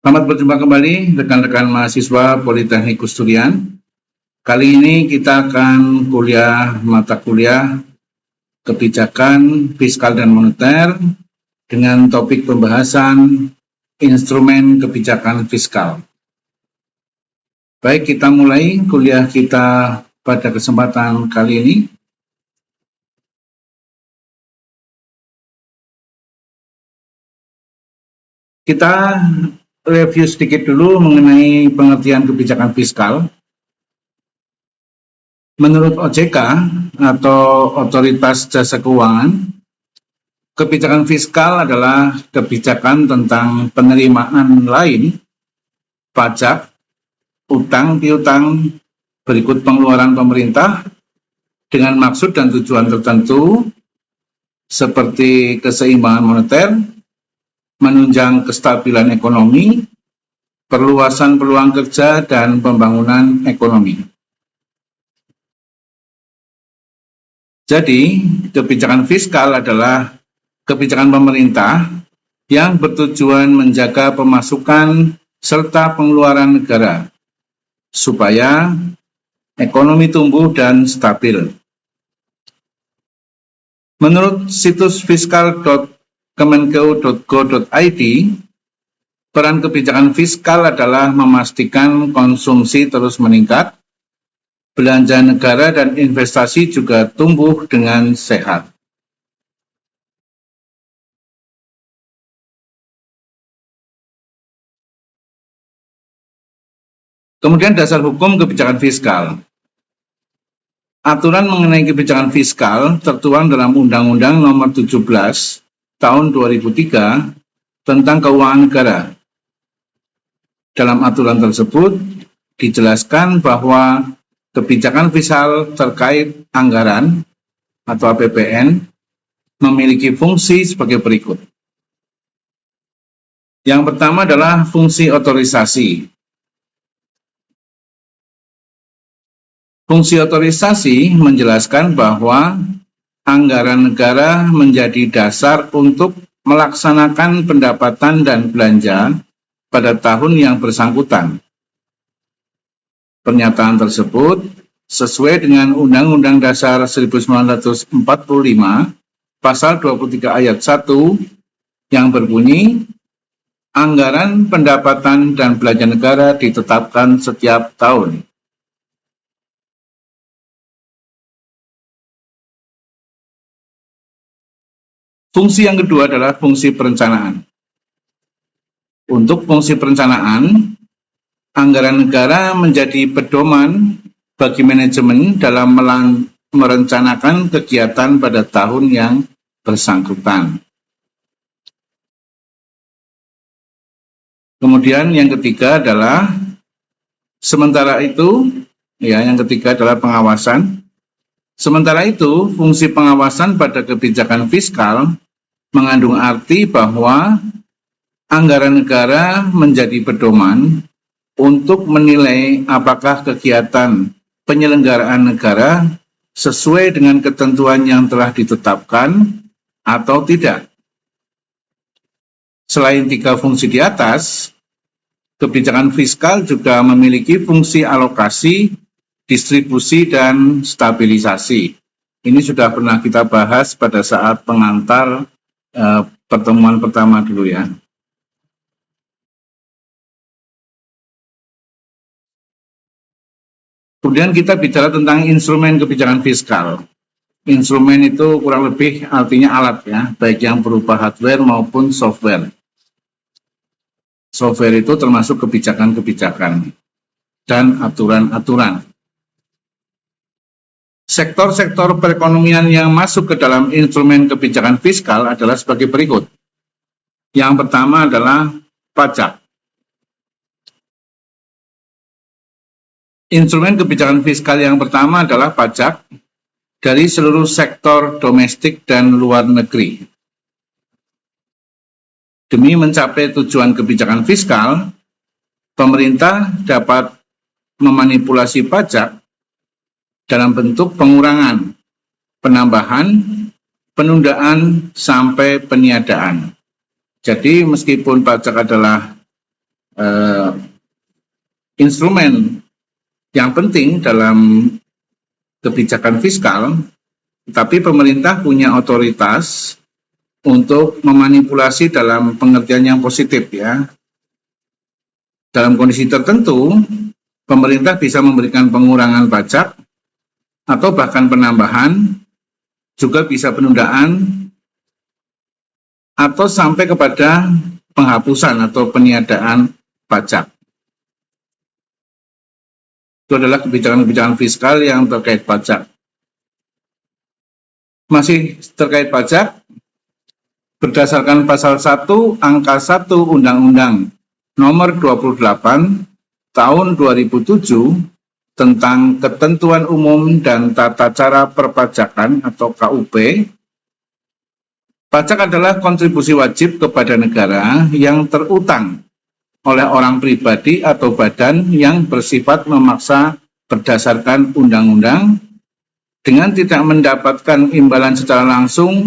Selamat berjumpa kembali rekan-rekan mahasiswa Politeknik Kusturian. Kali ini kita akan mata kuliah kebijakan fiskal dan moneter dengan topik pembahasan instrumen kebijakan fiskal. Baik, kita mulai kuliah kita pada kesempatan kali ini. Kita review sedikit dulu mengenai pengertian kebijakan fiskal. Menurut OJK atau Otoritas Jasa Keuangan, kebijakan fiskal adalah kebijakan tentang penerimaan lain, pajak, utang piutang, berikut pengeluaran pemerintah dengan maksud dan tujuan tertentu seperti keseimbangan moneter, menunjang kestabilan ekonomi, perluasan peluang kerja, dan pembangunan ekonomi. Jadi, kebijakan fiskal adalah kebijakan pemerintah yang bertujuan menjaga pemasukan serta pengeluaran negara supaya ekonomi tumbuh dan stabil. Menurut situs fiskal.kemenkeu.go.id, peran kebijakan fiskal adalah memastikan konsumsi terus meningkat, belanja negara dan investasi juga tumbuh dengan sehat. Kemudian dasar hukum kebijakan fiskal. Aturan mengenai kebijakan fiskal tertuang dalam Undang-Undang Nomor 17 Tahun 2003 tentang Keuangan Negara. Dalam aturan tersebut dijelaskan bahwa kebijakan fiskal terkait anggaran atau APBN memiliki fungsi sebagai berikut. Yang pertama adalah fungsi otorisasi. Fungsi otorisasi menjelaskan bahwa anggaran negara menjadi dasar untuk melaksanakan pendapatan dan belanja pada tahun yang bersangkutan. Pernyataan tersebut sesuai dengan Undang-Undang Dasar 1945 Pasal 23 Ayat 1 yang berbunyi, anggaran pendapatan dan belanja negara ditetapkan setiap tahun. Fungsi yang kedua adalah fungsi perencanaan. Untuk fungsi perencanaan, anggaran negara menjadi pedoman bagi manajemen dalam merencanakan kegiatan pada tahun yang bersangkutan. Kemudian yang ketiga adalah yang ketiga adalah pengawasan. Sementara itu, fungsi pengawasan pada kebijakan fiskal mengandung arti bahwa anggaran negara menjadi pedoman untuk menilai apakah kegiatan penyelenggaraan negara sesuai dengan ketentuan yang telah ditetapkan atau tidak. Selain tiga fungsi di atas, kebijakan fiskal juga memiliki fungsi alokasi, distribusi, dan stabilisasi. Ini sudah pernah kita bahas pada saat pengantar pertemuan pertama dulu ya. Kemudian kita bicara tentang instrumen kebijakan fiskal. Instrumen itu kurang lebih artinya alat ya, baik yang berupa hardware maupun software. Software itu termasuk kebijakan-kebijakan dan aturan-aturan. Sektor-sektor perekonomian yang masuk ke dalam instrumen kebijakan fiskal adalah sebagai berikut. Yang pertama adalah pajak. Instrumen kebijakan fiskal yang pertama adalah pajak dari seluruh sektor domestik dan luar negeri. Demi mencapai tujuan kebijakan fiskal, pemerintah dapat memanipulasi pajak dalam bentuk pengurangan, penambahan, penundaan, sampai peniadaan. Jadi meskipun pajak adalah instrumen yang penting dalam kebijakan fiskal, tapi pemerintah punya otoritas untuk memanipulasi dalam pengertian yang positif ya. Dalam kondisi tertentu, pemerintah bisa memberikan pengurangan pajak atau bahkan penambahan, juga bisa penundaan atau sampai kepada penghapusan atau peniadaan pajak. Itu adalah kebijakan-kebijakan fiskal yang terkait pajak. Masih terkait pajak, berdasarkan pasal 1 angka 1 Undang-Undang nomor 28 tahun 2007 tentang ketentuan umum dan tata cara perpajakan atau KUP, pajak adalah kontribusi wajib kepada negara yang terutang oleh orang pribadi atau badan yang bersifat memaksa berdasarkan undang-undang dengan tidak mendapatkan imbalan secara langsung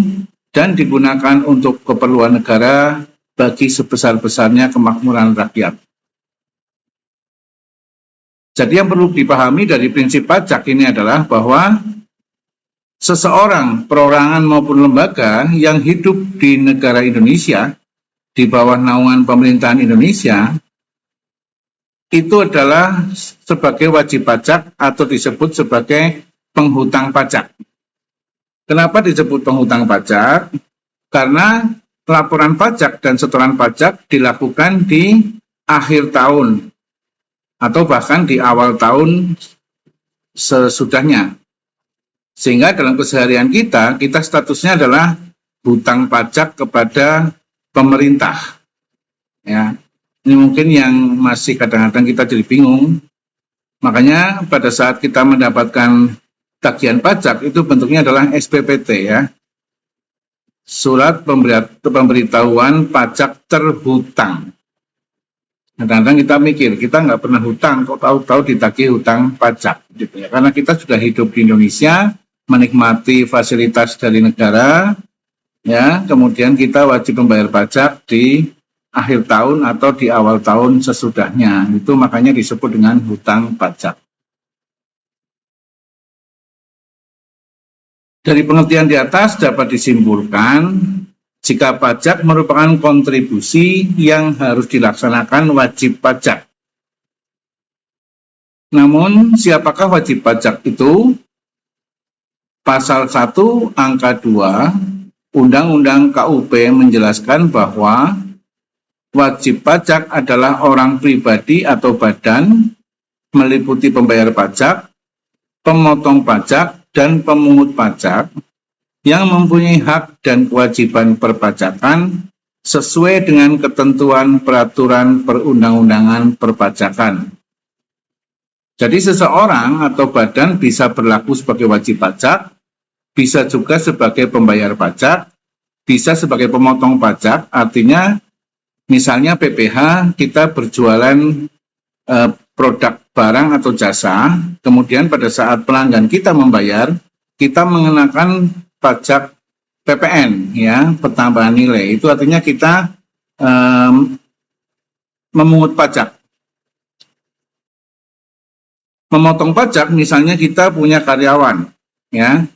dan digunakan untuk keperluan negara bagi sebesar-besarnya kemakmuran rakyat. Jadi yang perlu dipahami dari prinsip pajak ini adalah bahwa seseorang, perorangan maupun lembaga yang hidup di negara Indonesia di bawah naungan pemerintahan Indonesia itu adalah sebagai wajib pajak atau disebut sebagai penghutang pajak. Kenapa disebut penghutang pajak? Karena laporan pajak dan setoran pajak dilakukan di akhir tahun atau bahkan di awal tahun sesudahnya. Sehingga dalam keseharian kita statusnya adalah hutang pajak kepada pemerintah. Ya, ini mungkin yang masih kadang-kadang kita jadi bingung. Makanya pada saat kita mendapatkan tagihan pajak itu bentuknya adalah SPPT ya. Surat pemberitahuan pajak terhutang. Kadang-kadang kita mikir, kita nggak pernah hutang, kok tahu-tahu ditagih hutang pajak. Gitu ya. Karena kita sudah hidup di Indonesia, menikmati fasilitas dari negara, ya, kemudian kita wajib membayar pajak di akhir tahun atau di awal tahun sesudahnya. Itu makanya disebut dengan hutang pajak. Dari pengertian di atas dapat disimpulkan jika pajak merupakan kontribusi yang harus dilaksanakan wajib pajak. Namun, siapakah wajib pajak itu? Pasal 1 angka 2 Undang-Undang KUP menjelaskan bahwa wajib pajak adalah orang pribadi atau badan, meliputi pembayar pajak, pemotong pajak, dan pemungut pajak yang mempunyai hak dan kewajiban perpajakan sesuai dengan ketentuan peraturan perundang-undangan perpajakan. Jadi seseorang atau badan bisa berlaku sebagai wajib pajak, bisa juga sebagai pembayar pajak, bisa sebagai pemotong pajak, artinya misalnya PPH kita berjualan produk barang atau jasa, kemudian pada saat pelanggan kita membayar, kita mengenakan pajak PPN, ya, pertambahan nilai. Itu artinya kita memungut pajak. Memotong pajak, misalnya kita punya karyawan, ya,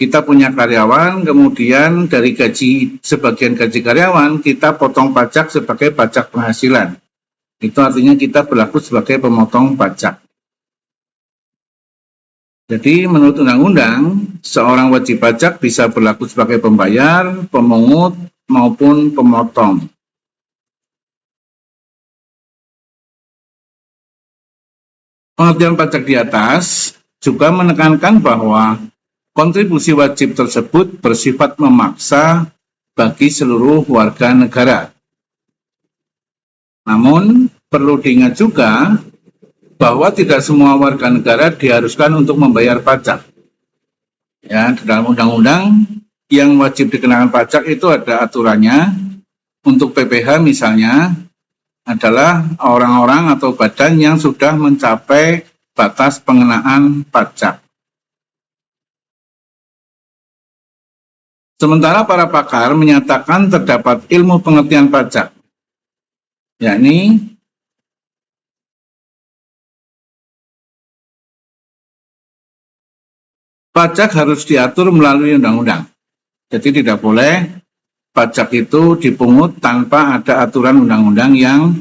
kita punya karyawan, kemudian dari gaji, sebagian gaji karyawan, kita potong pajak sebagai pajak penghasilan. Itu artinya kita berlaku sebagai pemotong pajak. Jadi menurut undang-undang, seorang wajib pajak bisa berlaku sebagai pembayar, pemungut, maupun pemotong. Pengertian pajak di atas juga menekankan bahwa kontribusi wajib tersebut bersifat memaksa bagi seluruh warga negara. Namun, perlu diingat juga bahwa tidak semua warga negara diharuskan untuk membayar pajak. Ya, di dalam undang-undang yang wajib dikenakan pajak itu ada aturannya. Untuk PPH misalnya adalah orang-orang atau badan yang sudah mencapai batas pengenaan pajak. Sementara para pakar menyatakan terdapat ilmu pengertian pajak, yakni pajak harus diatur melalui undang-undang. Jadi tidak boleh pajak itu dipungut tanpa ada aturan undang-undang yang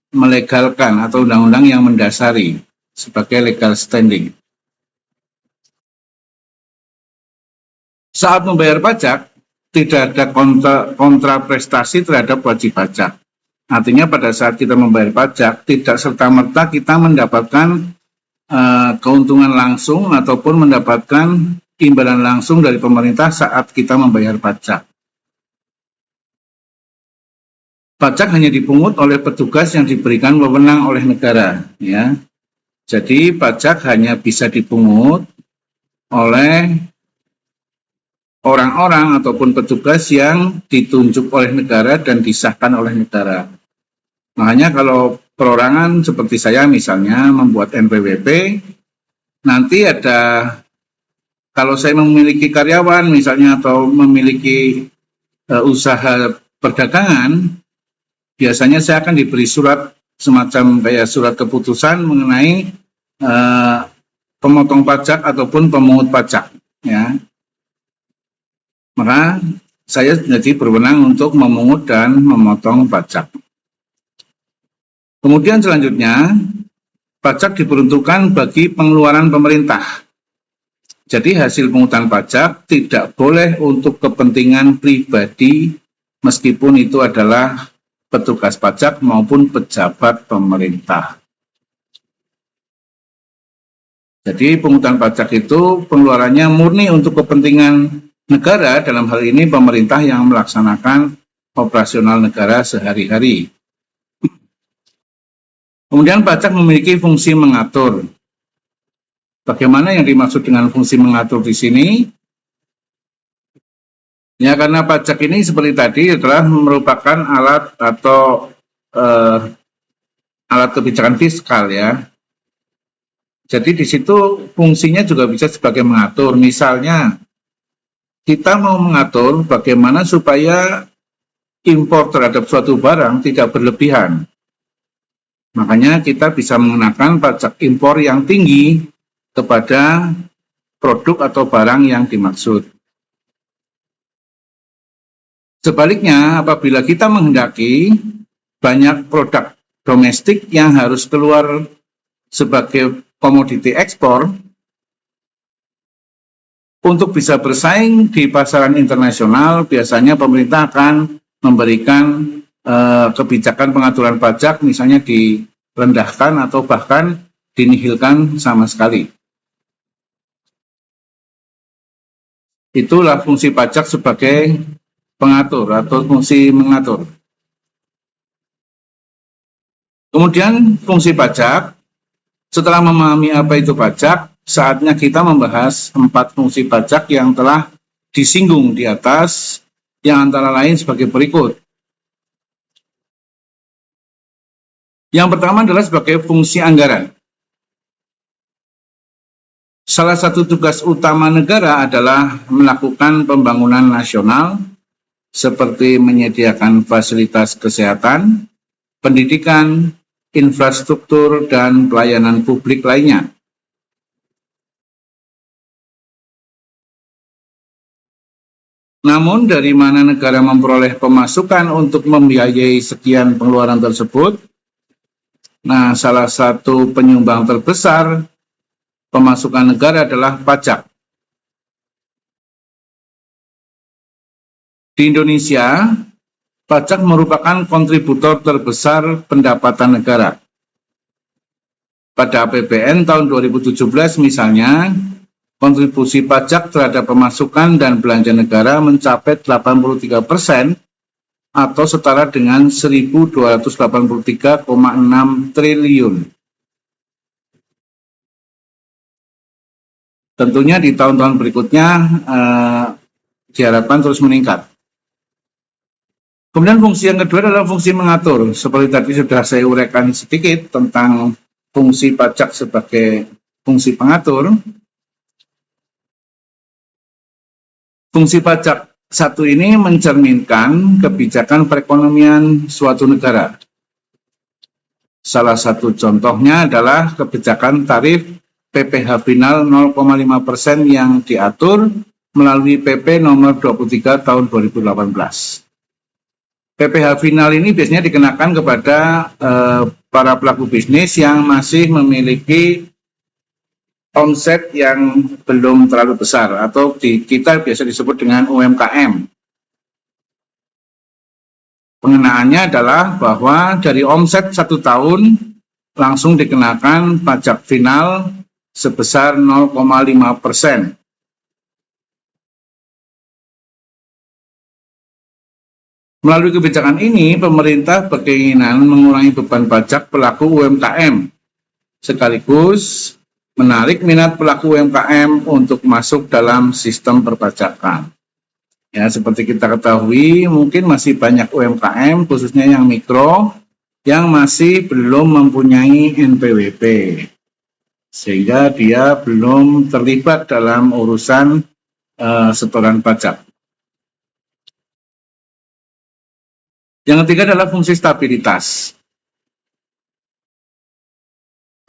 melegalkan atau undang-undang yang mendasari sebagai legal standing. Saat membayar pajak, tidak ada kontraprestasi terhadap wajib pajak. Artinya pada saat kita membayar pajak, tidak serta-merta kita mendapatkan keuntungan langsung ataupun mendapatkan imbalan langsung dari pemerintah saat kita membayar pajak. Pajak hanya dipungut oleh petugas yang diberikan wewenang oleh negara, ya. Jadi pajak hanya bisa dipungut oleh orang-orang ataupun petugas yang ditunjuk oleh negara dan disahkan oleh negara. Makanya kalau perorangan seperti saya misalnya membuat NPWP, nanti ada, kalau saya memiliki karyawan misalnya atau memiliki usaha perdagangan, biasanya saya akan diberi surat semacam kayak surat keputusan mengenai pemotong pajak ataupun pemungut pajak, ya. Maka saya jadi berwenang untuk memungut dan memotong pajak. Kemudian selanjutnya, pajak diperuntukkan bagi pengeluaran pemerintah. Jadi hasil pungutan pajak tidak boleh untuk kepentingan pribadi meskipun itu adalah petugas pajak maupun pejabat pemerintah. Jadi pungutan pajak itu pengeluarannya murni untuk kepentingan negara, dalam hal ini pemerintah yang melaksanakan operasional negara sehari-hari. Kemudian pajak memiliki fungsi mengatur. Bagaimana yang dimaksud dengan fungsi mengatur di sini? Ya, karena pajak ini seperti tadi adalah merupakan alat atau alat kebijakan fiskal, ya. Jadi di situ fungsinya juga bisa sebagai mengatur. Misalnya kita mau mengatur bagaimana supaya impor terhadap suatu barang tidak berlebihan. Makanya kita bisa mengenakan pajak impor yang tinggi kepada produk atau barang yang dimaksud. Sebaliknya, apabila kita menghendaki banyak produk domestik yang harus keluar sebagai komoditi ekspor, untuk bisa bersaing di pasaran internasional, biasanya pemerintah akan memberikan kebijakan pengaturan pajak, misalnya direndahkan atau bahkan dinihilkan sama sekali. Itulah fungsi pajak sebagai pengatur atau fungsi mengatur. Kemudian fungsi pajak, setelah memahami apa itu pajak, saatnya kita membahas 4 fungsi pajak yang telah disinggung di atas, yang antara lain sebagai berikut. Yang pertama adalah sebagai fungsi anggaran. Salah satu tugas utama negara adalah melakukan pembangunan nasional seperti menyediakan fasilitas kesehatan, pendidikan, infrastruktur, dan pelayanan publik lainnya. Namun dari mana negara memperoleh pemasukan untuk membiayai sekian pengeluaran tersebut? Nah, salah satu penyumbang terbesar pemasukan negara adalah pajak. Di Indonesia, pajak merupakan kontributor terbesar pendapatan negara. Pada APBN tahun 2017 misalnya, kontribusi pajak terhadap pemasukan dan belanja negara mencapai 83% atau setara dengan 1.283,6 triliun. Tentunya di tahun-tahun berikutnya diharapkan terus meningkat. Kemudian fungsi yang kedua adalah fungsi mengatur. Seperti tadi sudah saya uraikan sedikit tentang fungsi pajak sebagai fungsi pengatur. Fungsi pajak satu ini mencerminkan kebijakan perekonomian suatu negara. Salah satu contohnya adalah kebijakan tarif PPh final 0,5% yang diatur melalui PP nomor 23 tahun 2018. PPh final ini biasanya dikenakan kepada para pelaku bisnis yang masih memiliki omset yang belum terlalu besar atau kita biasa disebut dengan UMKM. Pengenaannya adalah bahwa dari omset 1 tahun langsung dikenakan pajak final sebesar 0,5%. Melalui kebijakan ini, pemerintah berkeinginan mengurangi beban pajak pelaku UMKM, sekaligus menarik minat pelaku UMKM untuk masuk dalam sistem perpajakan. Ya, seperti kita ketahui, mungkin masih banyak UMKM, khususnya yang mikro, yang masih belum mempunyai NPWP, sehingga dia belum terlibat dalam urusan setoran pajak. Yang ketiga adalah fungsi stabilitas.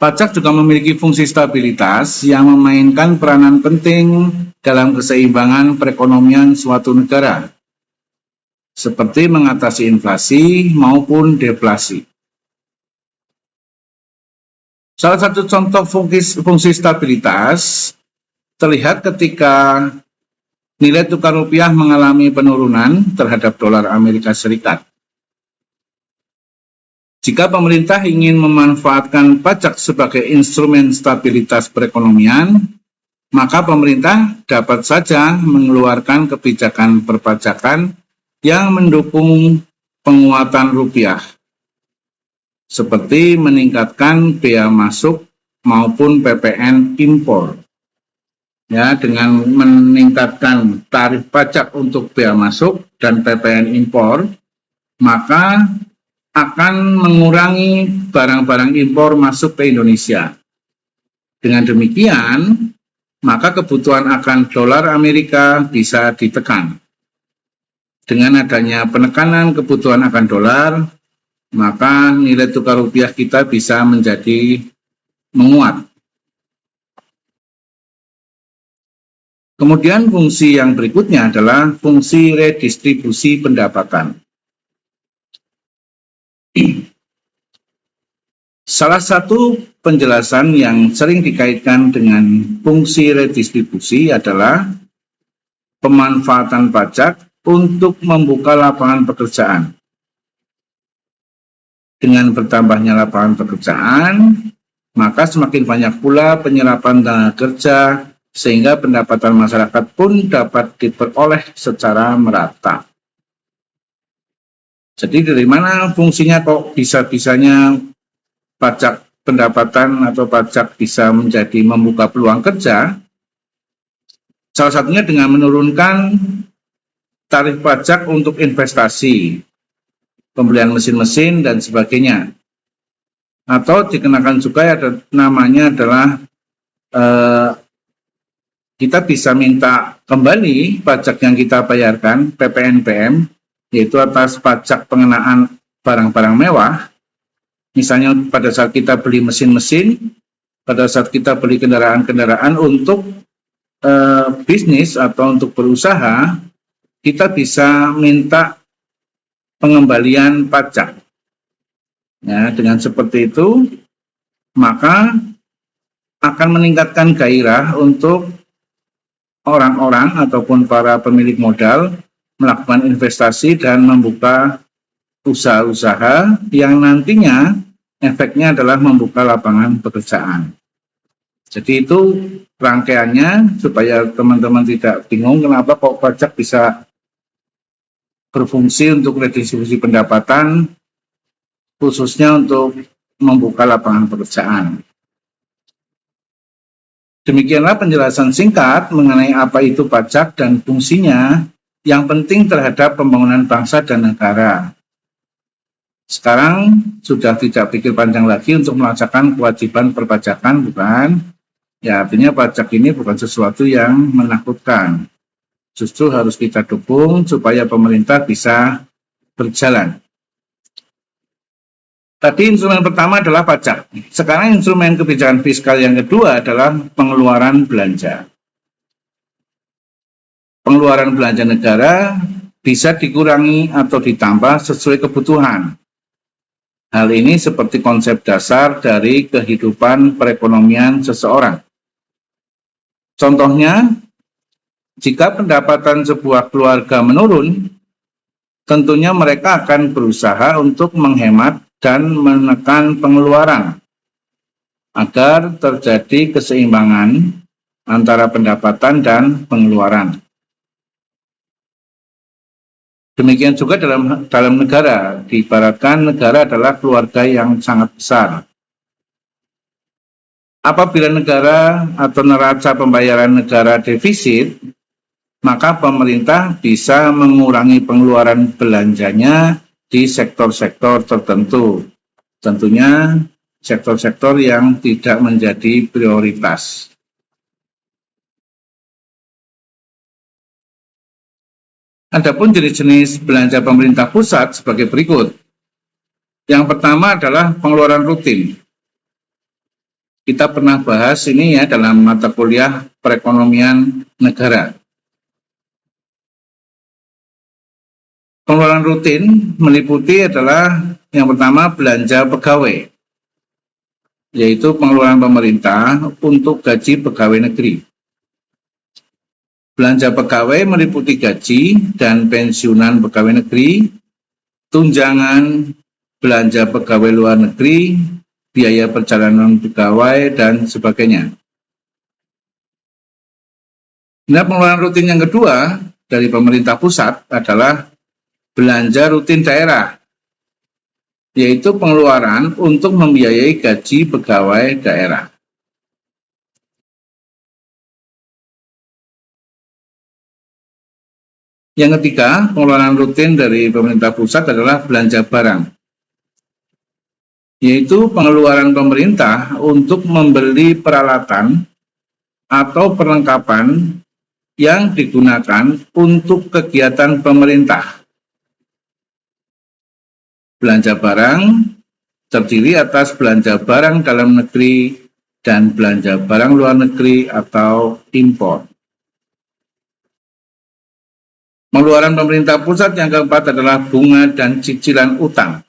Pajak juga memiliki fungsi stabilitas yang memainkan peranan penting dalam keseimbangan perekonomian suatu negara, seperti mengatasi inflasi maupun deflasi. Salah satu contoh fungsi stabilitas terlihat ketika nilai tukar rupiah mengalami penurunan terhadap dolar Amerika Serikat. Jika pemerintah ingin memanfaatkan pajak sebagai instrumen stabilitas perekonomian, maka pemerintah dapat saja mengeluarkan kebijakan perpajakan yang mendukung penguatan rupiah, seperti meningkatkan bea masuk maupun PPN impor. Ya, dengan meningkatkan tarif pajak untuk bea masuk dan PPN impor, maka akan mengurangi barang-barang impor masuk ke Indonesia. Dengan demikian, maka kebutuhan akan dolar Amerika bisa ditekan. Dengan adanya penekanan kebutuhan akan dolar, maka nilai tukar rupiah kita bisa menjadi menguat. Kemudian fungsi yang berikutnya adalah fungsi redistribusi pendapatan. Salah satu penjelasan yang sering dikaitkan dengan fungsi redistribusi adalah pemanfaatan pajak untuk membuka lapangan pekerjaan. Dengan bertambahnya lapangan pekerjaan, maka semakin banyak pula penyerapan tenaga kerja, sehingga pendapatan masyarakat pun dapat diperoleh secara merata. Jadi dari mana fungsinya kok bisa-bisanya pajak pendapatan atau pajak bisa menjadi membuka peluang kerja? Salah satunya dengan menurunkan tarif pajak untuk investasi, pembelian mesin-mesin dan sebagainya. Atau dikenakan juga ada namanya adalah kita bisa minta kembali pajak yang kita bayarkan, PPNBM, yaitu atas pajak pengenaan barang-barang mewah. Misalnya pada saat kita beli mesin-mesin, pada saat kita beli kendaraan-kendaraan untuk bisnis atau untuk berusaha, kita bisa minta pengembalian pajak. Ya, dengan seperti itu, maka akan meningkatkan gairah untuk orang-orang ataupun para pemilik modal melakukan investasi dan membuka usaha-usaha yang nantinya efeknya adalah membuka lapangan pekerjaan. Jadi itu rangkaiannya supaya teman-teman tidak bingung kenapa kok pajak bisa berfungsi untuk redistribusi pendapatan, khususnya untuk membuka lapangan pekerjaan. Demikianlah penjelasan singkat mengenai apa itu pajak dan fungsinya yang penting terhadap pembangunan bangsa dan negara. Sekarang sudah tidak pikir panjang lagi untuk melaksanakan kewajiban perpajakan, bukan? Ya, artinya pajak ini bukan sesuatu yang menakutkan. Justru harus kita dukung supaya pemerintah bisa berjalan. Tadi instrumen pertama adalah pajak. Sekarang instrumen kebijakan fiskal yang kedua adalah pengeluaran belanja. Pengeluaran belanja negara bisa dikurangi atau ditambah sesuai kebutuhan. Hal ini seperti konsep dasar dari kehidupan perekonomian seseorang. Contohnya, jika pendapatan sebuah keluarga menurun, tentunya mereka akan berusaha untuk menghemat dan menekan pengeluaran agar terjadi keseimbangan antara pendapatan dan pengeluaran. Demikian juga dalam negara, diibaratkan negara adalah keluarga yang sangat besar. Apabila negara atau neraca pembayaran negara defisit, maka pemerintah bisa mengurangi pengeluaran belanjanya di sektor-sektor tertentu. Tentunya sektor-sektor yang tidak menjadi prioritas. Adapun jenis-jenis belanja pemerintah pusat sebagai berikut. Yang pertama adalah pengeluaran rutin. Kita pernah bahas ini ya dalam mata kuliah perekonomian negara. Pengeluaran rutin meliputi adalah yang pertama belanja pegawai, yaitu pengeluaran pemerintah untuk gaji pegawai negeri. Belanja pegawai meliputi gaji dan pensiunan pegawai negeri, tunjangan, belanja pegawai luar negeri, biaya perjalanan pegawai, dan sebagainya. Nah, pengeluaran rutin yang kedua dari pemerintah pusat adalah belanja rutin daerah, yaitu pengeluaran untuk membiayai gaji pegawai daerah. Yang ketiga, pengeluaran rutin dari pemerintah pusat adalah belanja barang, yaitu pengeluaran pemerintah untuk membeli peralatan atau perlengkapan yang digunakan untuk kegiatan pemerintah. Belanja barang terdiri atas belanja barang dalam negeri dan belanja barang luar negeri atau impor. Pengeluaran pemerintah pusat yang keempat adalah bunga dan cicilan utang,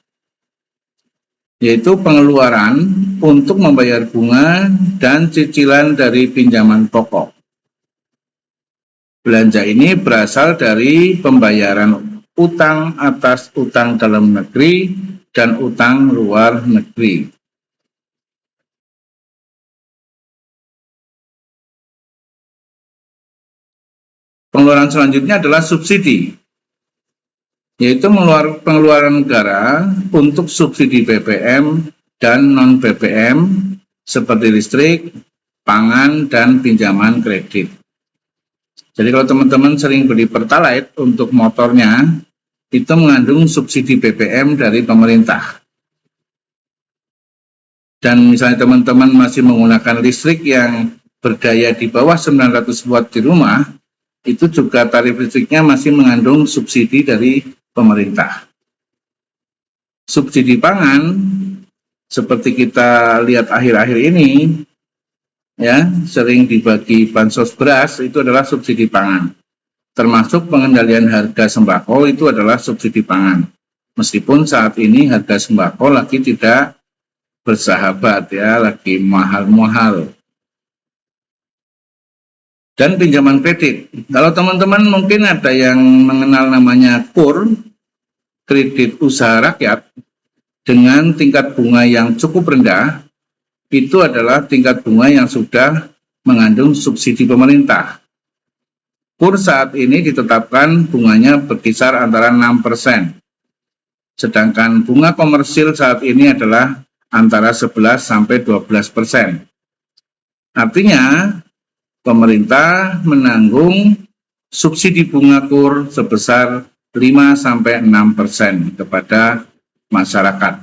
yaitu pengeluaran untuk membayar bunga dan cicilan dari pinjaman pokok. Belanja ini berasal dari pembayaran utang atas utang dalam negeri dan utang luar negeri. Pengeluaran selanjutnya adalah subsidi, yaitu pengeluaran negara untuk subsidi BBM dan non-BBM seperti listrik, pangan, dan pinjaman kredit. Jadi kalau teman-teman sering beli Pertalite untuk motornya, itu mengandung subsidi BBM dari pemerintah. Dan misalnya teman-teman masih menggunakan listrik yang berdaya di bawah 900 watt di rumah, itu juga tarif listriknya masih mengandung subsidi dari pemerintah. Subsidi pangan, seperti kita lihat akhir-akhir ini, ya, sering dibagi bansos beras, itu adalah subsidi pangan. Termasuk pengendalian harga sembako itu adalah subsidi pangan. Meskipun saat ini harga sembako lagi tidak bersahabat, ya, lagi mahal-mahal. Dan pinjaman kredit. Kalau teman-teman mungkin ada yang mengenal namanya KUR, kredit usaha rakyat, dengan tingkat bunga yang cukup rendah, itu adalah tingkat bunga yang sudah mengandung subsidi pemerintah. KUR saat ini ditetapkan bunganya berkisar antara 6%. Sedangkan bunga komersil saat ini adalah antara 11-12%. Artinya, pemerintah menanggung subsidi bunga KUR sebesar 5-6% kepada masyarakat.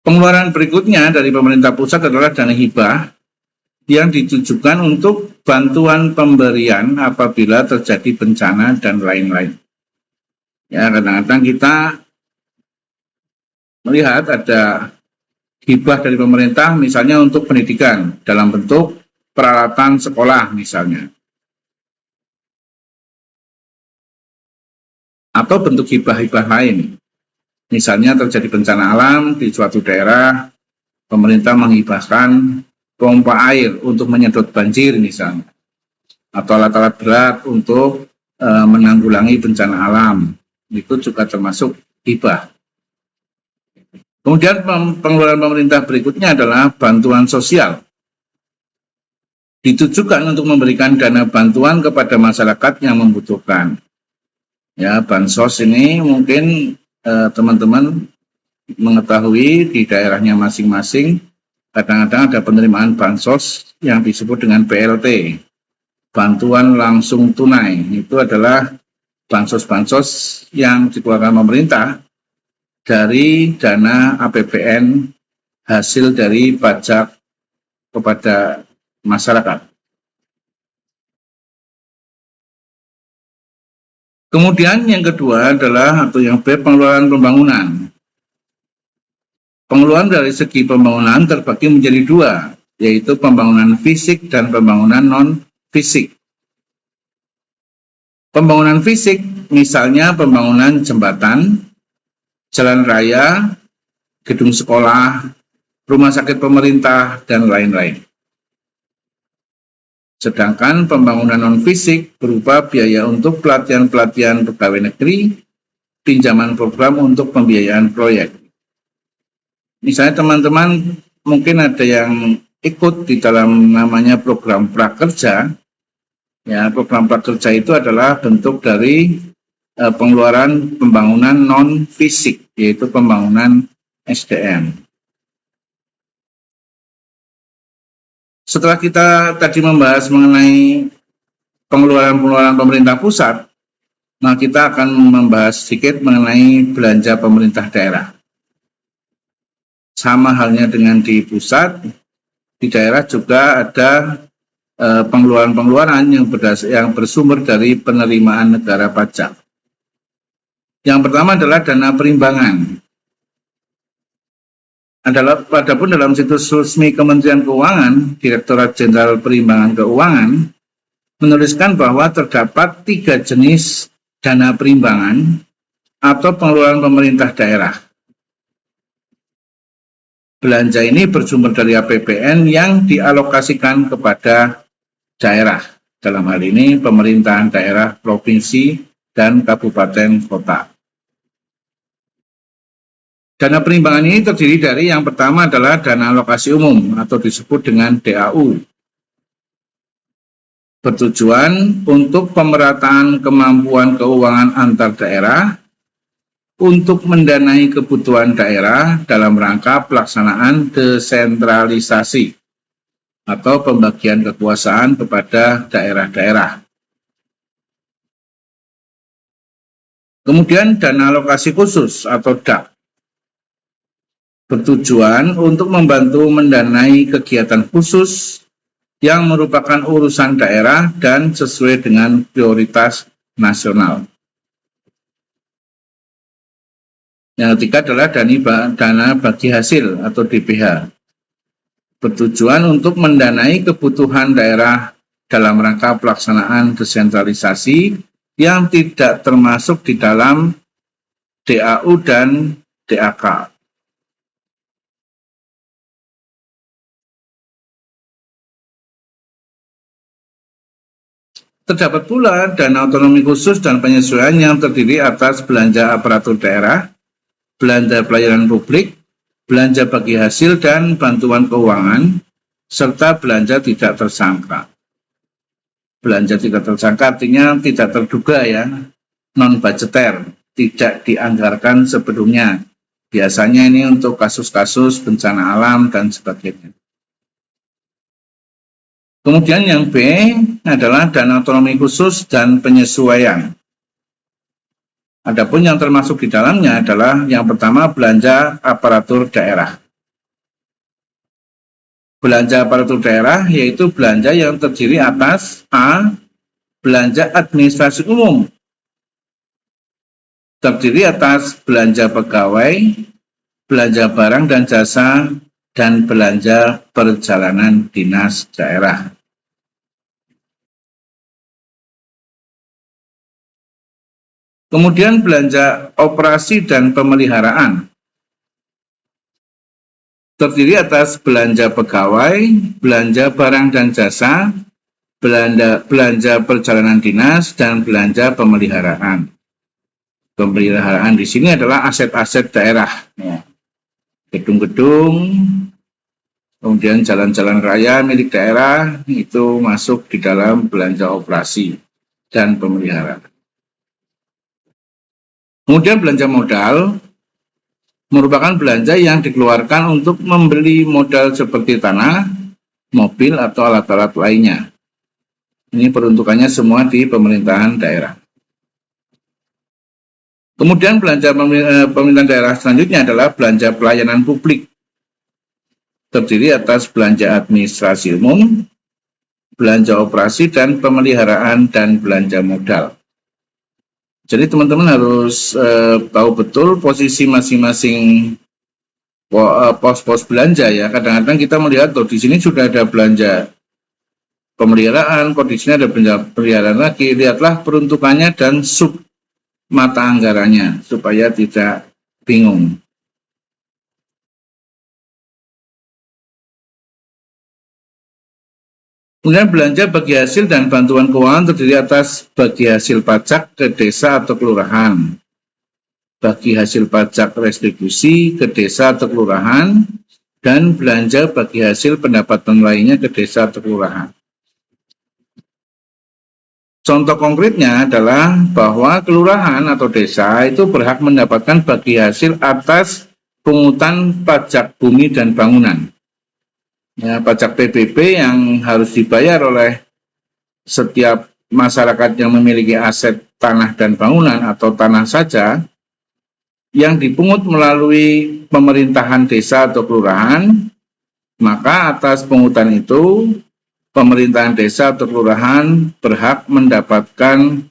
Pengeluaran berikutnya dari pemerintah pusat adalah dana hibah yang ditujukan untuk bantuan pemberian apabila terjadi bencana dan lain-lain. Ya, kadang-kadang kita melihat ada hibah dari pemerintah misalnya untuk pendidikan dalam bentuk peralatan sekolah misalnya. Atau bentuk hibah-hibah lain. Misalnya terjadi bencana alam di suatu daerah, pemerintah menghibahkan pompa air untuk menyedot banjir misalnya. Atau alat-alat berat untuk menanggulangi bencana alam. Itu juga termasuk hibah. Kemudian pengeluaran pemerintah berikutnya adalah bantuan sosial. Ditujukan untuk memberikan dana bantuan kepada masyarakat yang membutuhkan. Ya, bansos ini mungkin teman-teman mengetahui di daerahnya masing-masing kadang-kadang ada penerimaan bansos yang disebut dengan BLT, bantuan langsung tunai. Itu adalah bansos-bansos yang dikeluarkan pemerintah dari dana APBN hasil dari pajak kepada masyarakat. Kemudian yang kedua adalah atau yang B, pengeluaran pembangunan. Pengeluaran dari segi pembangunan terbagi menjadi dua, yaitu pembangunan fisik dan pembangunan non-fisik. Pembangunan fisik misalnya pembangunan jembatan, jalan raya, gedung sekolah, rumah sakit pemerintah, dan lain-lain. Sedangkan pembangunan non-fisik berupa biaya untuk pelatihan-pelatihan pegawai negeri, pinjaman program untuk pembiayaan proyek. Misalnya teman-teman mungkin ada yang ikut di dalam namanya program prakerja. Ya, program prakerja itu adalah bentuk dari pengeluaran pembangunan non-fisik, yaitu pembangunan SDM. Setelah kita tadi membahas mengenai pengeluaran-pengeluaran pemerintah pusat, nah kita akan membahas sedikit mengenai belanja pemerintah daerah. Sama halnya dengan di pusat, di daerah juga ada pengeluaran-pengeluaran yang bersumber dari penerimaan negara pajak. Yang pertama adalah dana perimbangan. Padahal dalam situs resmi Kementerian Keuangan, Direktorat Jenderal Perimbangan Keuangan menuliskan bahwa terdapat 3 jenis dana perimbangan atau pengeluaran pemerintah daerah. Belanja ini bersumber dari APBN yang dialokasikan kepada daerah. Dalam hal ini pemerintahan daerah, provinsi, dan kabupaten kota. Dana perimbangan ini terdiri dari yang pertama adalah dana alokasi umum atau disebut dengan DAU. Bertujuan untuk pemerataan kemampuan keuangan antar daerah untuk mendanai kebutuhan daerah dalam rangka pelaksanaan desentralisasi atau pembagian kekuasaan kepada daerah-daerah. Kemudian dana alokasi khusus atau DAK. Bertujuan untuk membantu mendanai kegiatan khusus yang merupakan urusan daerah dan sesuai dengan prioritas nasional. Yang ketiga adalah dana bagi hasil atau DBH. Bertujuan untuk mendanai kebutuhan daerah dalam rangka pelaksanaan desentralisasi yang tidak termasuk di dalam DAU dan DAK. Terdapat pula dana otonomi khusus dan penyesuaian yang terdiri atas belanja aparatur daerah, belanja pelayanan publik, belanja bagi hasil dan bantuan keuangan, serta belanja tidak tersangka. Belanja tidak tersangka artinya tidak terduga ya, non-budgeter, tidak dianggarkan sebelumnya. Biasanya ini untuk kasus-kasus bencana alam dan sebagainya. Kemudian yang B adalah dana otonomi khusus dan penyesuaian. Adapun yang termasuk di dalamnya adalah yang pertama belanja aparatur daerah. Belanja aparatur daerah yaitu belanja yang terdiri atas A. Belanja administrasi umum terdiri atas belanja pegawai, belanja barang dan jasa, dan belanja perjalanan dinas daerah. Kemudian belanja operasi dan pemeliharaan, terdiri atas belanja pegawai, belanja barang dan jasa, belanja perjalanan dinas, dan belanja pemeliharaan. Pemeliharaan di sini adalah aset-aset daerah, ya. Gedung-gedung, kemudian jalan-jalan raya milik daerah itu masuk di dalam belanja operasi dan pemeliharaan. Kemudian belanja modal merupakan belanja yang dikeluarkan untuk membeli modal seperti tanah, mobil, atau alat-alat lainnya. Ini peruntukannya semua di pemerintahan daerah. Kemudian belanja pemerintahan daerah selanjutnya adalah belanja pelayanan publik. Terdiri atas belanja administrasi umum, belanja operasi dan pemeliharaan, dan belanja modal. Jadi teman-teman harus tahu betul posisi masing-masing pos-pos belanja ya. Kadang-kadang kita melihat di sini sudah ada belanja pemeliharaan, kok di sini ada belanja pemeliharaan lagi. Lihatlah peruntukannya dan sub mata anggarannya supaya tidak bingung. Kemudian belanja bagi hasil dan bantuan keuangan terdiri atas bagi hasil pajak ke desa atau kelurahan, bagi hasil pajak restitusi ke desa atau kelurahan, dan belanja bagi hasil pendapatan lainnya ke desa atau kelurahan. Contoh konkretnya adalah bahwa kelurahan atau desa itu berhak mendapatkan bagi hasil atas pungutan pajak bumi dan bangunan. Ya, pajak PBB yang harus dibayar oleh setiap masyarakat yang memiliki aset tanah dan bangunan atau tanah saja yang dipungut melalui pemerintahan desa atau kelurahan, maka atas pungutan itu pemerintahan desa atau kelurahan berhak mendapatkan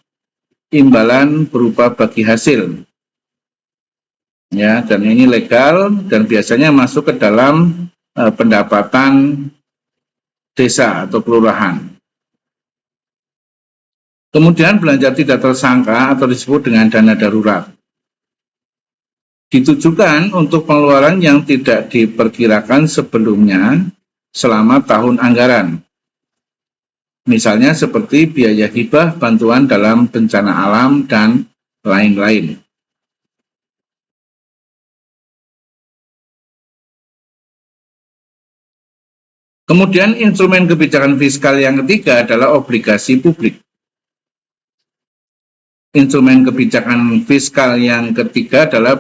imbalan berupa bagi hasil. Ya, dan ini legal dan biasanya masuk ke dalam pendapatan desa atau kelurahan. Kemudian belanja tidak tersangka atau disebut dengan dana darurat. Ditujukan untuk pengeluaran yang tidak diperkirakan sebelumnya selama tahun anggaran. Misalnya seperti biaya hibah, bantuan dalam bencana alam, dan lain-lain. Kemudian instrumen kebijakan fiskal yang ketiga adalah obligasi publik. Instrumen kebijakan fiskal yang ketiga adalah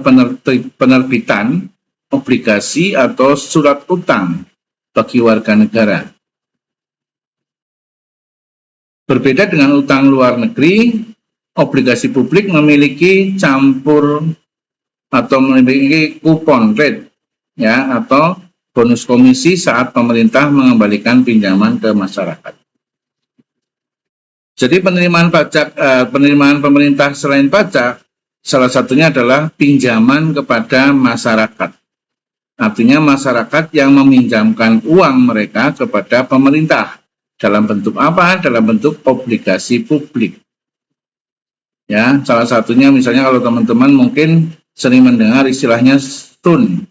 penerbitan obligasi atau surat utang bagi warga negara. Berbeda dengan utang luar negeri, obligasi publik memiliki campur atau memiliki kupon rate ya, atau bonus komisi saat pemerintah mengembalikan pinjaman ke masyarakat. Jadi penerimaan pemerintah selain pajak, salah satunya adalah pinjaman kepada masyarakat. Artinya masyarakat yang meminjamkan uang mereka kepada pemerintah. Dalam bentuk apa? Dalam bentuk obligasi publik. Ya, salah satunya misalnya kalau teman-teman mungkin sering mendengar istilahnya SUN,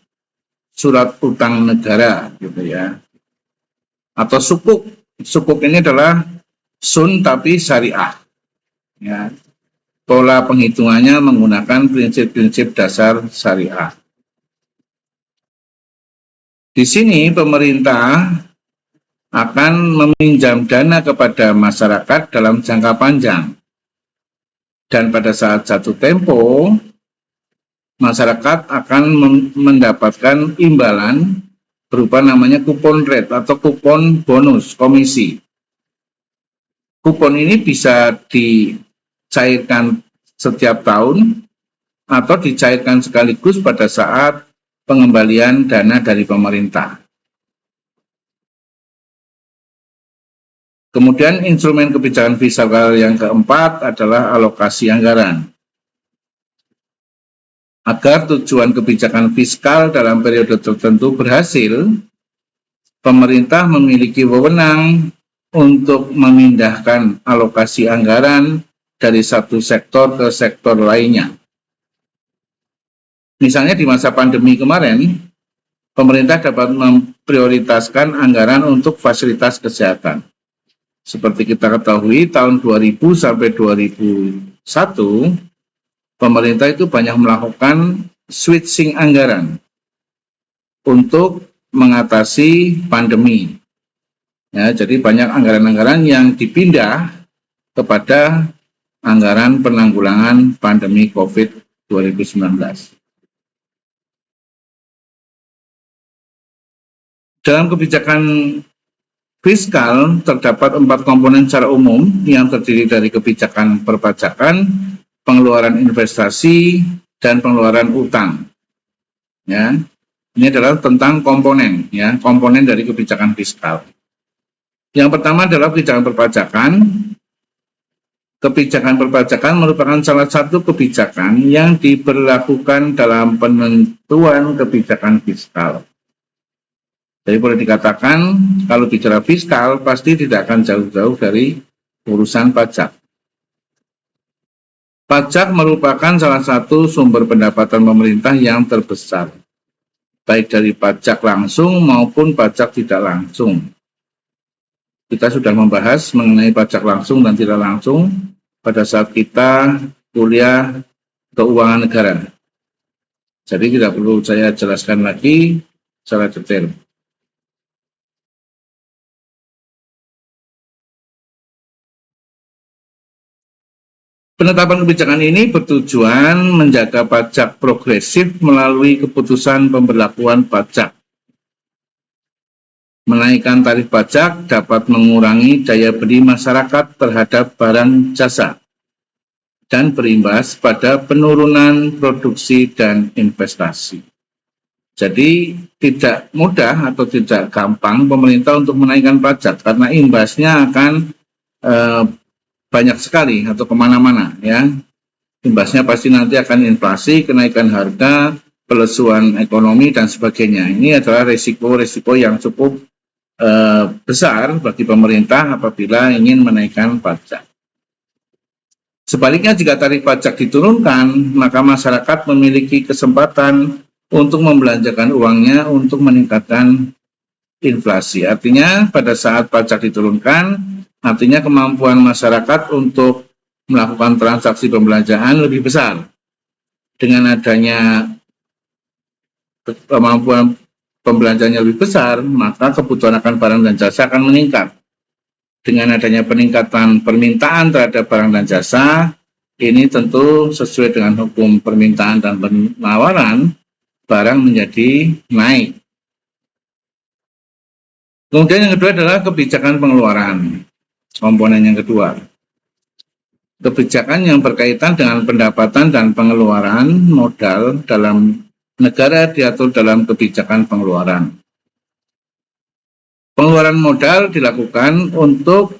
surat utang negara, gitu ya. Atau sukuk. Sukuk ini adalah SUN tapi syariah. Ya. Pola penghitungannya menggunakan prinsip-prinsip dasar syariah. Di sini pemerintah akan meminjam dana kepada masyarakat dalam jangka panjang. Dan pada saat jatuh tempo, masyarakat akan mendapatkan imbalan berupa namanya kupon rate atau kupon bonus komisi. Kupon ini bisa dicairkan setiap tahun atau dicairkan sekaligus pada saat pengembalian dana dari pemerintah. Kemudian instrumen kebijakan fiskal yang keempat adalah alokasi anggaran. Agar tujuan kebijakan fiskal dalam periode tertentu berhasil, pemerintah memiliki wewenang untuk memindahkan alokasi anggaran dari satu sektor ke sektor lainnya. Misalnya di masa pandemi kemarin, pemerintah dapat memprioritaskan anggaran untuk fasilitas kesehatan. Seperti kita ketahui, tahun 2000 sampai 2001, pemerintah itu banyak melakukan switching anggaran untuk mengatasi pandemi. Ya, jadi banyak anggaran-anggaran yang dipindah kepada anggaran penanggulangan pandemi COVID 2019. Dalam kebijakan fiskal terdapat 4 komponen secara umum yang terdiri dari kebijakan perpajakan, pengeluaran investasi, dan pengeluaran utang. Ya, ini adalah tentang komponen, ya, komponen dari kebijakan fiskal. Yang pertama adalah kebijakan perpajakan. Kebijakan perpajakan merupakan salah satu kebijakan yang diberlakukan dalam penentuan kebijakan fiskal. Jadi boleh dikatakan kalau bicara fiskal pasti tidak akan jauh-jauh dari urusan pajak. Pajak merupakan salah satu sumber pendapatan pemerintah yang terbesar, baik dari pajak langsung maupun pajak tidak langsung. Kita sudah membahas mengenai pajak langsung dan tidak langsung pada saat kita kuliah keuangan negara. Jadi tidak perlu saya jelaskan lagi secara detail. Penetapan kebijakan ini bertujuan menjaga pajak progresif melalui keputusan pemberlakuan pajak. Menaikkan tarif pajak dapat mengurangi daya beli masyarakat terhadap barang jasa dan berimbas pada penurunan produksi dan investasi. Jadi tidak mudah atau tidak gampang pemerintah untuk menaikkan pajak karena imbasnya akan banyak sekali atau kemana-mana, ya. Imbasnya pasti nanti akan inflasi, kenaikan harga, pelesuan ekonomi dan sebagainya. Ini adalah resiko-resiko yang cukup besar bagi pemerintah apabila ingin menaikkan pajak. Sebaliknya jika tarif pajak diturunkan, maka masyarakat memiliki kesempatan untuk membelanjakan uangnya untuk meningkatkan inflasi. Artinya pada saat pajak diturunkan, artinya kemampuan masyarakat untuk melakukan transaksi pembelanjaan lebih besar. Dengan adanya kemampuan pembelanjaannya lebih besar, maka kebutuhan akan barang dan jasa akan meningkat. Dengan adanya peningkatan permintaan terhadap barang dan jasa, ini tentu sesuai dengan hukum permintaan dan penawaran, barang menjadi naik. Kemudian yang kedua adalah kebijakan pengeluaran. Komponen yang kedua. Kebijakan yang berkaitan dengan pendapatan dan pengeluaran modal dalam negara diatur dalam kebijakan pengeluaran. Pengeluaran modal dilakukan untuk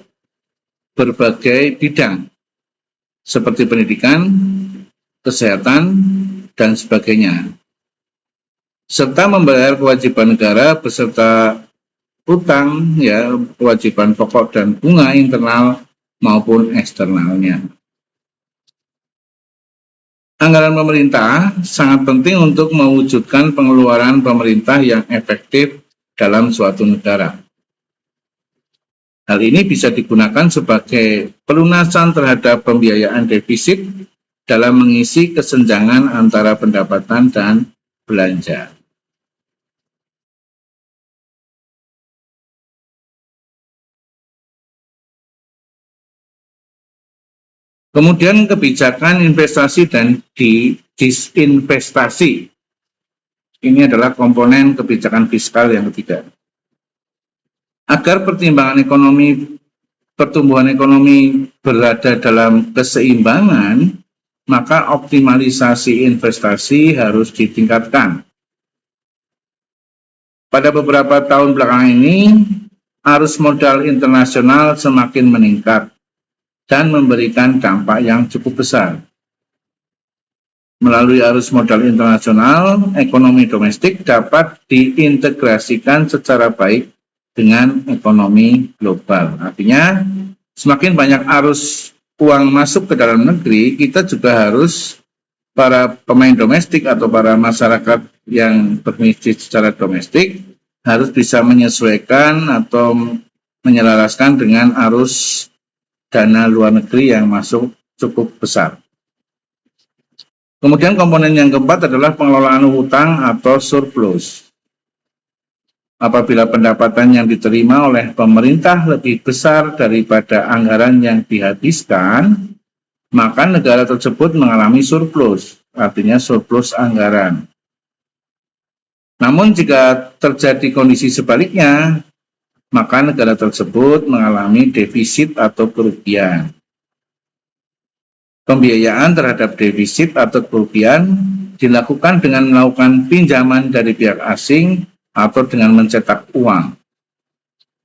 berbagai bidang, seperti pendidikan, kesehatan, dan sebagainya, serta membayar kewajiban negara beserta utang, ya, kewajiban pokok dan bunga internal maupun eksternalnya. Anggaran pemerintah sangat penting untuk mewujudkan pengeluaran pemerintah yang efektif dalam suatu negara. Hal ini bisa digunakan sebagai pelunasan terhadap pembiayaan defisit dalam mengisi kesenjangan antara pendapatan dan belanja. Kemudian kebijakan investasi dan disinvestasi. Ini adalah komponen kebijakan fiskal yang ketiga. Agar pertumbuhan ekonomi berada dalam keseimbangan, maka optimalisasi investasi harus ditingkatkan. Pada beberapa tahun belakangan ini, arus modal internasional semakin meningkat dan memberikan dampak yang cukup besar. Melalui arus modal internasional, ekonomi domestik dapat diintegrasikan secara baik dengan ekonomi global. Artinya, semakin banyak arus uang masuk ke dalam negeri, kita juga harus, para pemain domestik atau para masyarakat yang berbisnis secara domestik harus bisa menyesuaikan atau menyelaraskan dengan arus dana luar negeri yang masuk cukup besar. Kemudian komponen yang keempat adalah pengelolaan hutang atau surplus. Apabila pendapatan yang diterima oleh pemerintah lebih besar daripada anggaran yang dihabiskan, maka negara tersebut mengalami surplus, artinya surplus anggaran. Namun jika terjadi kondisi sebaliknya, maka negara tersebut mengalami defisit atau kerugian. Pembiayaan terhadap defisit atau kerugian dilakukan dengan melakukan pinjaman dari pihak asing atau dengan mencetak uang.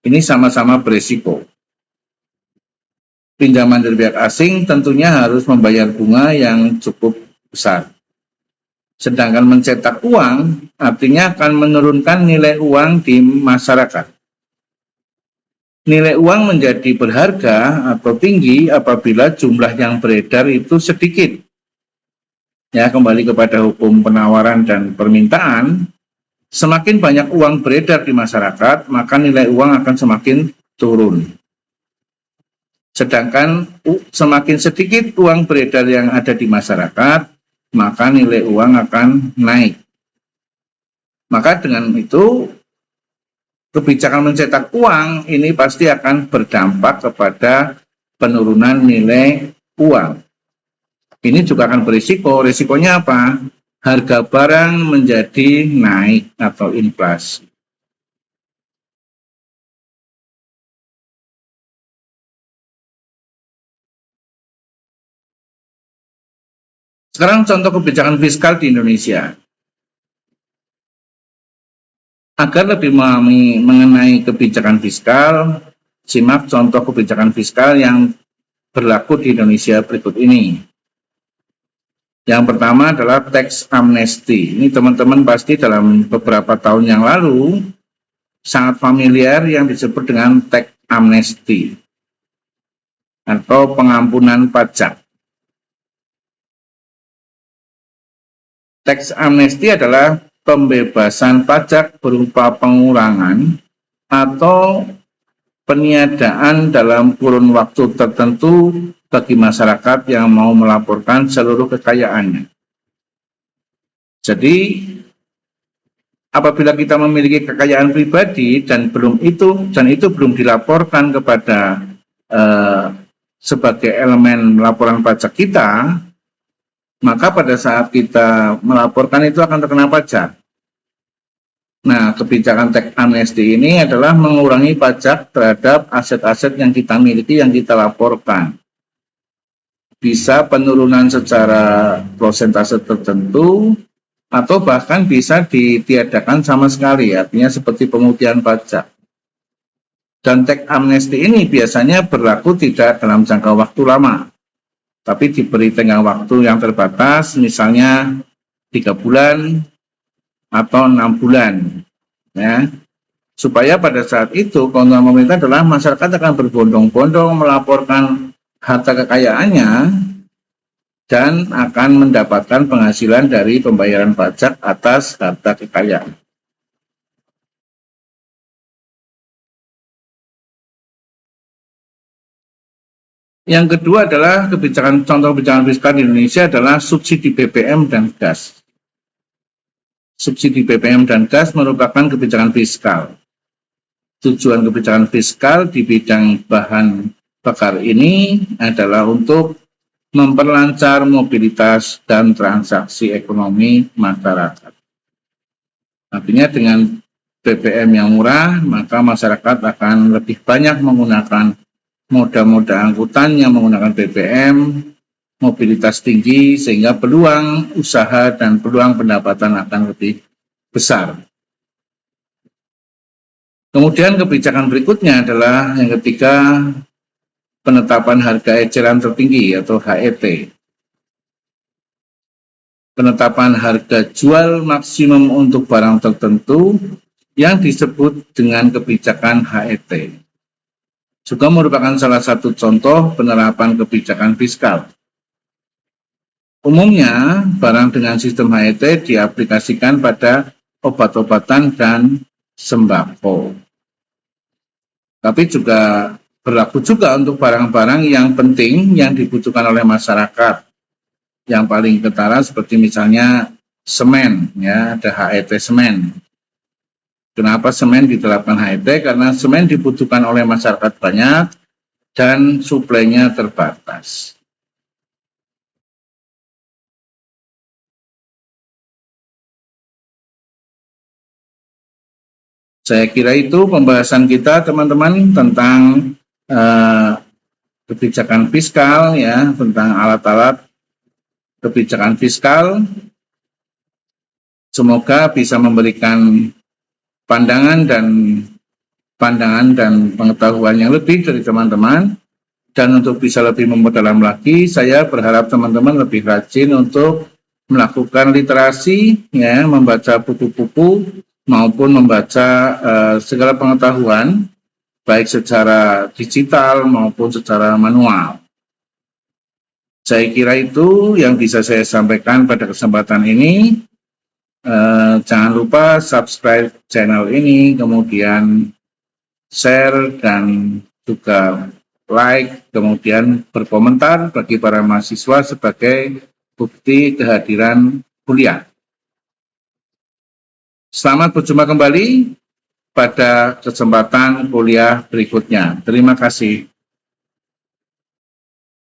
Ini sama-sama berisiko. Pinjaman dari pihak asing tentunya harus membayar bunga yang cukup besar. Sedangkan mencetak uang artinya akan menurunkan nilai uang di masyarakat. Nilai uang menjadi berharga atau tinggi apabila jumlah yang beredar itu sedikit. Ya, kembali kepada hukum penawaran dan permintaan, semakin banyak uang beredar di masyarakat, maka nilai uang akan semakin turun. Sedangkan semakin sedikit uang beredar yang ada di masyarakat, maka nilai uang akan naik. Maka dengan itu, kebijakan mencetak uang ini pasti akan berdampak kepada penurunan nilai uang. Ini juga akan berisiko. Risikonya apa? Harga barang menjadi naik atau inflasi. Sekarang contoh kebijakan fiskal di Indonesia. Agar lebih memahami mengenai kebijakan fiskal, simak contoh kebijakan fiskal yang berlaku di Indonesia berikut ini. Yang pertama adalah tax amnesty. Ini teman-teman pasti dalam beberapa tahun yang lalu sangat familiar yang disebut dengan tax amnesty atau pengampunan pajak. Tax amnesty adalah pembebasan pajak berupa pengurangan atau peniadaan dalam kurun waktu tertentu bagi masyarakat yang mau melaporkan seluruh kekayaannya. Jadi, apabila kita memiliki kekayaan pribadi dan itu belum dilaporkan kepada sebagai elemen laporan pajak kita, maka pada saat kita melaporkan itu akan terkena pajak. Nah, kebijakan tax amnesty ini adalah mengurangi pajak terhadap aset-aset yang kita miliki, yang kita laporkan. Bisa penurunan secara prosentase tertentu, atau bahkan bisa ditiadakan sama sekali, artinya seperti pemutihan pajak. Dan tax amnesty ini biasanya berlaku tidak dalam jangka waktu lama, tapi diberi tenggang waktu yang terbatas, misalnya 3 bulan atau 6 bulan, ya, supaya pada saat itu keuntungan pemerintah adalah masyarakat akan berbondong-bondong melaporkan harta kekayaannya dan akan mendapatkan penghasilan dari pembayaran pajak atas harta kekayaan. Yang kedua adalah contoh kebijakan fiskal di Indonesia adalah subsidi BBM dan gas. Subsidi BBM dan gas merupakan kebijakan fiskal. Tujuan kebijakan fiskal di bidang bahan bakar ini adalah untuk memperlancar mobilitas dan transaksi ekonomi masyarakat. Artinya dengan BBM yang murah, maka masyarakat akan lebih banyak menggunakan moda-moda angkutan yang menggunakan BBM, mobilitas tinggi, sehingga peluang usaha dan peluang pendapatan akan lebih besar. Kemudian kebijakan berikutnya adalah yang ketiga, penetapan harga eceran tertinggi atau HET. penetapan harga jual maksimum untuk barang tertentu yang disebut dengan kebijakan HET. Juga merupakan salah satu contoh penerapan kebijakan fiskal. Umumnya, barang dengan sistem HET diaplikasikan pada obat-obatan dan sembako. Tapi juga berlaku juga untuk barang-barang yang penting yang dibutuhkan oleh masyarakat. Yang paling ketara seperti misalnya semen, ya, ada HET semen. Kenapa semen diterapkan HET? Karena semen dibutuhkan oleh masyarakat banyak dan suplainya terbatas. Saya kira itu pembahasan kita, teman-teman, tentang kebijakan fiskal, ya, tentang alat-alat kebijakan fiskal. Semoga bisa memberikan pandangan dan pengetahuan yang lebih dari teman-teman. Dan untuk bisa lebih memperdalam lagi, saya berharap teman-teman lebih rajin untuk melakukan literasi, ya, membaca buku-buku maupun membaca segala pengetahuan, baik secara digital maupun secara manual. Saya kira itu yang bisa saya sampaikan pada kesempatan ini. Jangan lupa subscribe channel ini, kemudian share dan juga like, kemudian berkomentar bagi para mahasiswa sebagai bukti kehadiran kuliah. Selamat berjumpa kembali pada kesempatan kuliah berikutnya. Terima kasih.